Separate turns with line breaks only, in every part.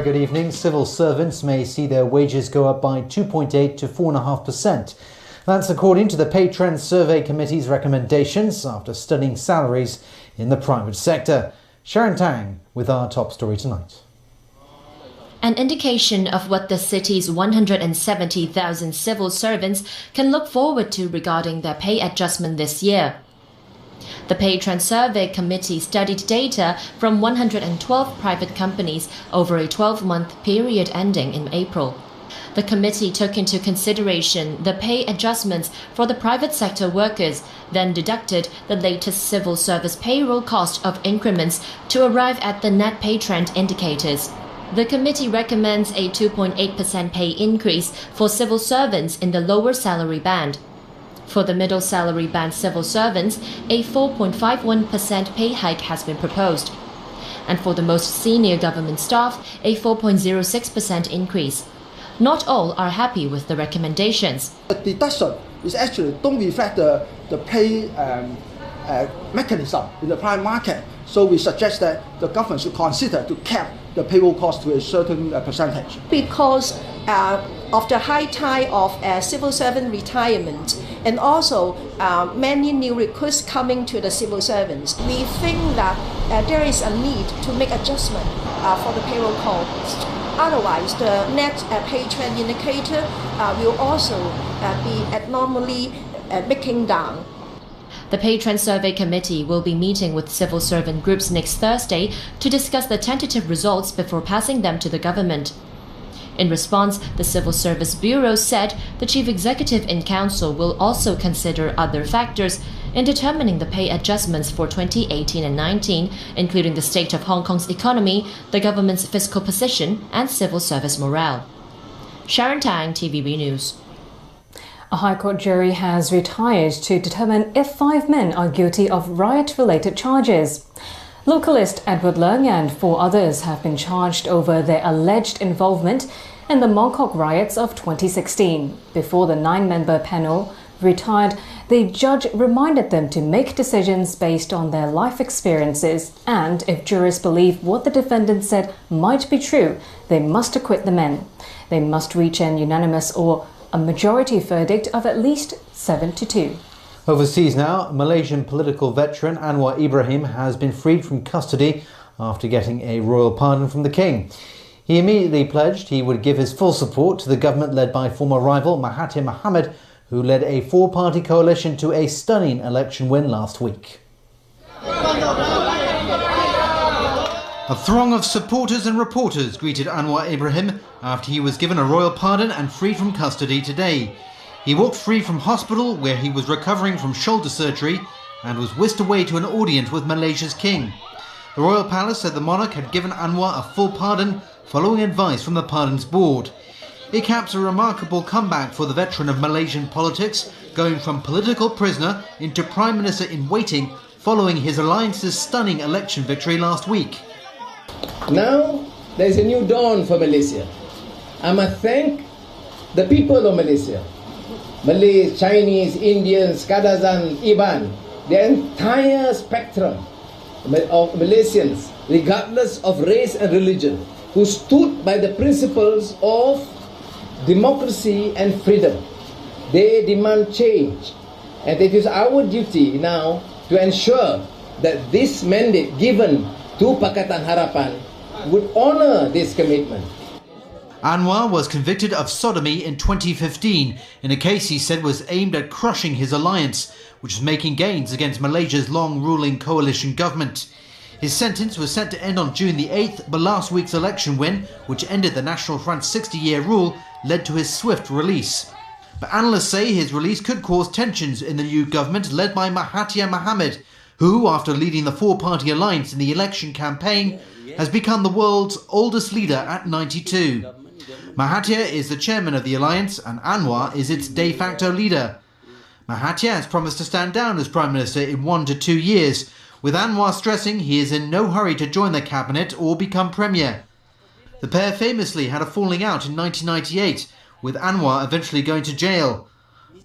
good evening. Civil servants may see their wages go up by 2.8 to 4.5%. That's according to the Pay Trends Survey Committee's recommendations after studying salaries in the private sector. Sharon Tang with our top story tonight.
An indication of what the city's 170,000 civil servants can look forward to regarding their pay adjustment this year. The Pay Trends Survey Committee studied data from 112 private companies over a 12-month period ending in April. The committee took into consideration the pay adjustments for the private sector workers, then deducted the latest civil service payroll cost of increments to arrive at the net pay trend indicators. The committee recommends a 2.8% pay increase for civil servants in the lower salary band. For the middle salary band civil servants, a 4.51% pay hike has been proposed. And for the most senior government staff, a 4.06% increase. Not all are happy with the recommendations.
The deduction is actually don't reflect the pay mechanism in the private market. So we suggest that the government should consider to cap the payroll cost to a certain percentage.
Because of the high tide of civil servant retirement and also many new recruits coming to the civil servants, we think that there is a need to make adjustment for the payroll cost. Otherwise, the net pay trend indicator will also be abnormally breaking down.
The Pay Trends Survey Committee will be meeting with civil servant groups next Thursday to discuss the tentative results before passing them to the government. In response, the Civil Service Bureau said the Chief Executive in Council will also consider other factors in determining the pay adjustments for 2018 and 19, including the state of Hong Kong's economy, the government's fiscal position, and civil service morale. Sharon Tang, TVB News.
A High Court jury has retired to determine if 5 men are guilty of riot-related charges. Localist Edward Leung and 4 others have been charged over their alleged involvement in the Mongkok riots of 2016. Before the 9-member panel retired, the judge reminded them to make decisions based on their life experiences, and if jurors believe what the defendant said might be true, they must acquit the men. They must reach an unanimous or a majority verdict of at least 7-2.
Overseas now, Malaysian political veteran Anwar Ibrahim has been freed from custody after getting a royal pardon from the King. He immediately pledged he would give his full support to the government led by former rival Mahathir Mohamad, who led a 4-party coalition to a stunning election win last week. A throng of supporters and reporters greeted Anwar Ibrahim after he was given a royal pardon and freed from custody today. He walked free from hospital where he was recovering from shoulder surgery and was whisked away to an audience with Malaysia's king. The Royal Palace said the monarch had given Anwar a full pardon following advice from the Pardons Board. It caps a remarkable comeback for the veteran of Malaysian politics, going from political prisoner into Prime Minister in waiting following his alliance's stunning election victory last week.
Now there's a new dawn for Malaysia. I must thank the people of Malaysia. Malays, Chinese, Indians, Kadazan, Iban, the entire spectrum of Malaysians, regardless of race and religion, who stood by the principles of democracy and freedom. They demand change, and it is our duty now to ensure that this mandate given to Pakatan Harapan would honour this commitment.
Anwar was convicted of sodomy in 2015 in a case he said was aimed at crushing his alliance, which was making gains against Malaysia's long-ruling coalition government. His sentence was set to end on June the 8th, but last week's election win, which ended the National Front's 60-year rule, led to his swift release. But analysts say his release could cause tensions in the new government led by Mahathir Mohamad, who, after leading the 4-party alliance in the election campaign, has become the world's oldest leader at 92. Mahathir is the chairman of the alliance and Anwar is its de facto leader. Mahathir has promised to stand down as Prime Minister in 1 to 2 years, with Anwar stressing he is in no hurry to join the cabinet or become Premier. The pair famously had a falling out in 1998, with Anwar eventually going to jail.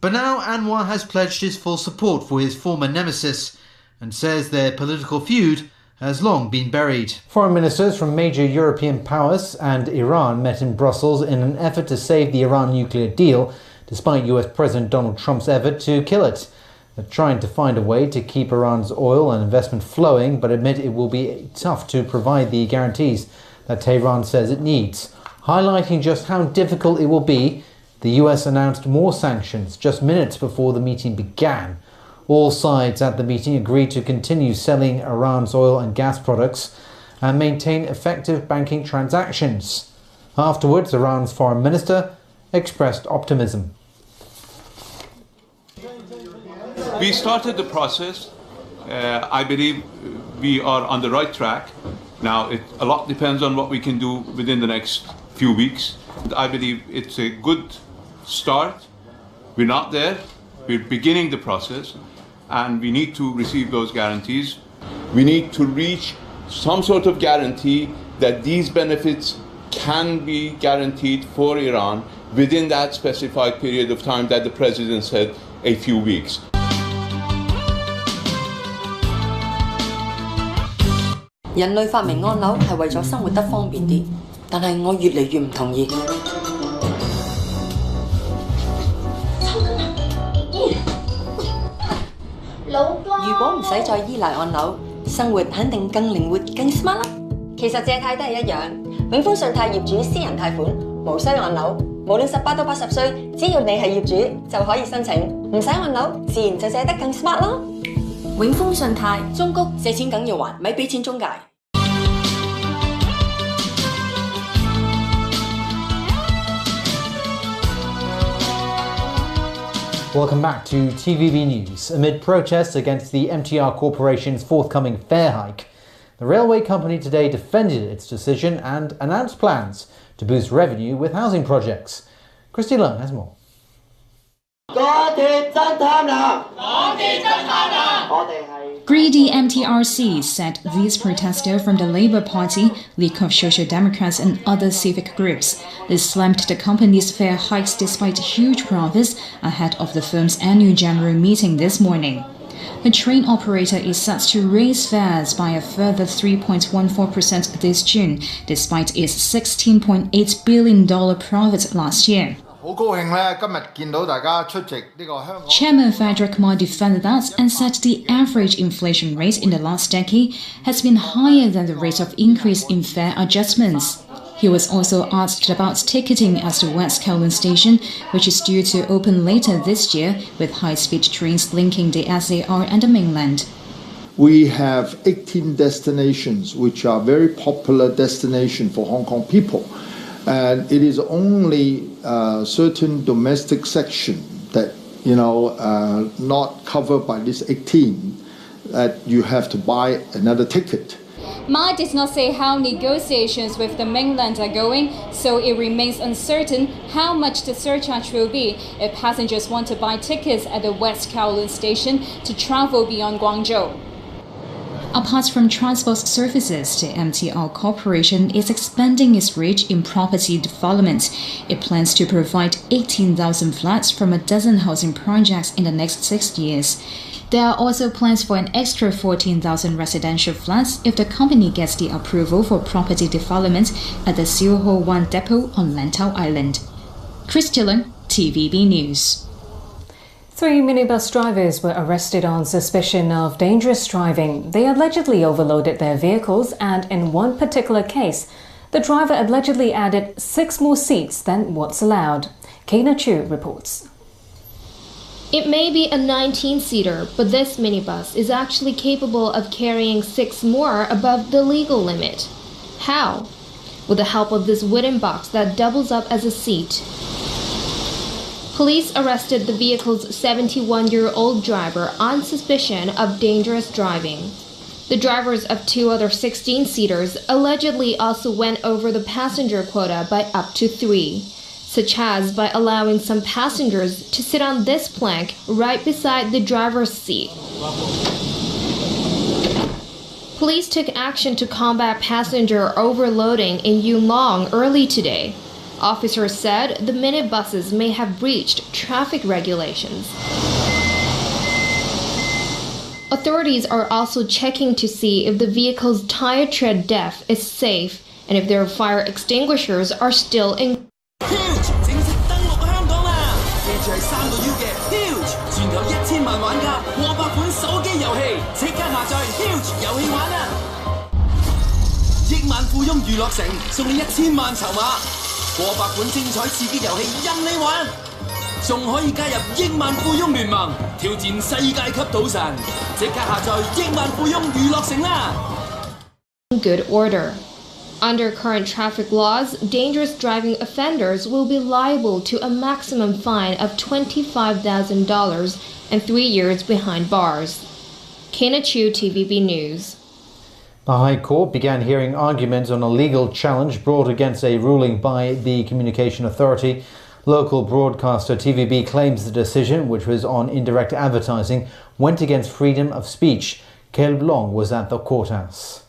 But now Anwar has pledged his full support for his former nemesis and says their political feud has long been buried.
Foreign ministers from major European powers and Iran met in Brussels in an effort to save the Iran nuclear deal, despite US President Donald Trump's effort to kill it. They're trying to find a way to keep Iran's oil and investment flowing, but admit it will be tough to provide the guarantees that Tehran says it needs. Highlighting just how difficult it will be, the US announced more sanctions just minutes before the meeting began. All sides at the meeting agreed to continue selling Iran's oil and gas products and maintain effective banking transactions. Afterwards, Iran's foreign minister expressed optimism.
We started the process. I believe we are on the right track. Now, a lot depends on what we can do within the next few weeks. I believe it's a good start. We're not there. We're beginning the process, and we need to receive those guarantees. We need to reach some sort of guarantee that these benefits can be guaranteed for Iran within that specified period of time that the President said, a few weeks.
人類發明按鈕係為咗生活得方便啲，但係我越嚟越唔同意。如果唔使再依賴按鈕，生活肯定更靈活、更 smart 啦。其實借貸都係一樣，永豐信貸業主私人貸款無需按鈕，無論18到80歲，只要你係業主就可以申請，唔使按鈕，自然就借得更 smart 啦。永豐信貸，中谷借錢梗要還，咪俾錢中介。
Welcome back to TVB News. Amid protests against the MTR Corporation's forthcoming fare hike, the railway company today defended its decision and announced plans to boost revenue with housing projects. Christy Leung has more.
Greedy MTRC said these protesters from the Labour Party, League of Social Democrats and other civic groups. They slammed the company's fare hikes despite huge profits ahead of the firm's annual general meeting this morning. The train operator is set to raise fares by a further 3.14% this June, despite its $16.8 billion profit last year. Chairman Frederick Ma defended that and said the average inflation rate in the last decade has been higher than the rate of increase in fare adjustments. He was also asked about ticketing at the West Kowloon station, which is due to open later this year with high-speed trains linking the SAR and the mainland.
We have 18 destinations which are very popular destinations for Hong Kong people. And it is only a certain domestic section that, not covered by this 18 that you have to buy another ticket.
Ma did not say how negotiations with the mainland are going, so it remains uncertain how much the surcharge will be if passengers want to buy tickets at the West Kowloon station to travel beyond Guangzhou.
Apart from transport services, the MTR Corporation is expanding its reach in property development. It plans to provide 18,000 flats from a dozen housing projects in the next 6 years. There are also plans for an extra 14,000 residential flats if the company gets the approval for property development at the Siu Ho Wan Depot on Lantau Island. Christy Leung, TVB News.
3 minibus drivers were arrested on suspicion of dangerous driving. They allegedly overloaded their vehicles, and in one particular case, the driver allegedly added 6 more seats than what's allowed. Kaina Chu reports.
It may be a 19-seater, but this minibus is actually capable of carrying 6 more above the legal limit. How? With the help of this wooden box that doubles up as a seat. Police arrested the vehicle's 71-year-old driver on suspicion of dangerous driving. The drivers of 2 other 16-seaters allegedly also went over the passenger quota by up to 3, such as by allowing some passengers to sit on this plank right beside the driver's seat. Police took action to combat passenger overloading in Yuen Long early today. Officers said the minibuses may have breached traffic regulations.
Authorities are also checking to see if the vehicle's tire tread depth is safe and if their fire extinguishers are still in.
Huge 正式登陸香港啦！記住係3個U 嘅 Huge， 全球1000萬玩家，過百款手機遊戲，即刻下載 Huge 遊戲玩啊！億萬富翁娛樂城送你1000萬籌碼，過百款精彩刺激遊戲任你玩，仲可以加入億萬富翁聯盟，挑戰世界級賭神，即刻下載億萬富翁娛樂城啦！
Good order. Under current traffic laws, dangerous driving offenders will be liable to a maximum fine of $25,000 and 3 years behind bars. Kena Chu, TVB News.
The High Court began hearing arguments on a legal challenge brought against a ruling by the Communication Authority. Local broadcaster TVB claims the decision, which was on indirect advertising, went against freedom of speech. Caleb Long was at the courthouse.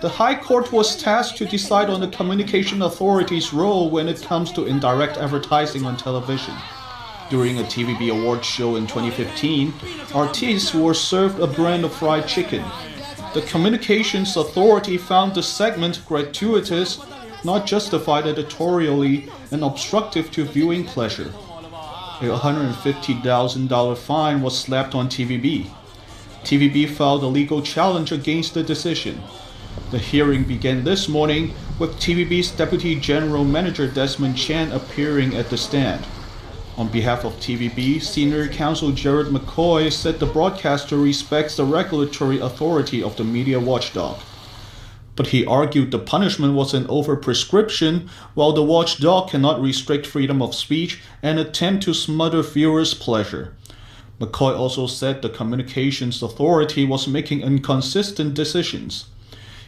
The High Court was tasked to decide on the Communication Authority's role when it comes to indirect advertising on television. During a TVB awards show in 2015, artists were served a brand of fried chicken. The Communications Authority found the segment gratuitous, not justified editorially, and obstructive to viewing pleasure. A $150,000 fine was slapped on TVB. TVB filed a legal challenge against the decision. The hearing began this morning with TVB's Deputy General Manager Desmond Chan appearing at the stand. On behalf of TVB, Senior Counsel Jared McCoy said the broadcaster respects the regulatory authority of the media watchdog. But he argued the punishment was an overprescription, while the watchdog cannot restrict freedom of speech and attempt to smother viewers' pleasure. McCoy also said the Communications Authority was making inconsistent decisions.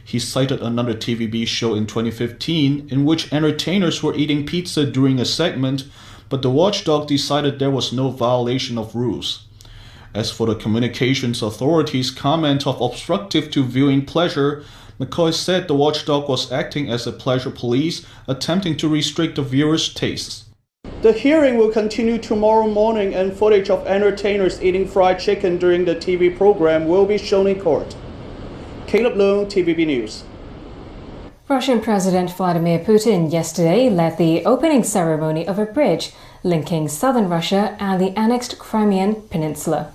He cited another TVB show in 2015 in which entertainers were eating pizza during a segment, but the watchdog decided there was no violation of rules. As for the Communications Authority's comment of obstructive to viewing pleasure, McCoy said the watchdog was acting as a pleasure police, attempting to restrict the viewer's tastes. The hearing will continue tomorrow morning, and footage of entertainers eating fried chicken during the TV program will be shown in court. Caleb Long, TVB News.
Russian President Vladimir Putin yesterday led the opening ceremony of a bridge linking southern Russia and the annexed Crimean Peninsula.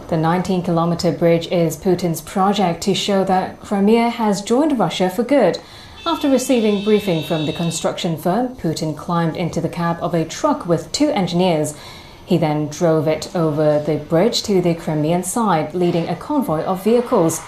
The 19-kilometer bridge is Putin's project to show that Crimea has joined Russia for good. After receiving briefing from the construction firm, Putin climbed into the cab of a truck with 2 engineers. He then drove it over the bridge to the Crimean side, leading a convoy of vehicles.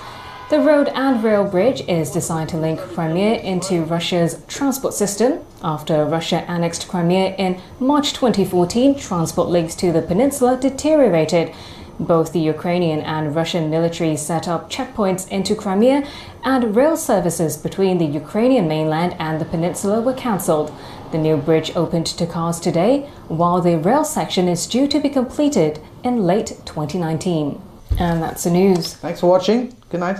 The road and rail bridge is designed to link Crimea into Russia's transport system. After Russia annexed Crimea in March 2014, transport links to the peninsula deteriorated. Both the Ukrainian and Russian military set up checkpoints into Crimea, and rail services between the Ukrainian mainland and the peninsula were cancelled. The new bridge opened to cars today, while the rail section is due to be completed in late 2019. And that's the news.
Thanks for watching. Good night.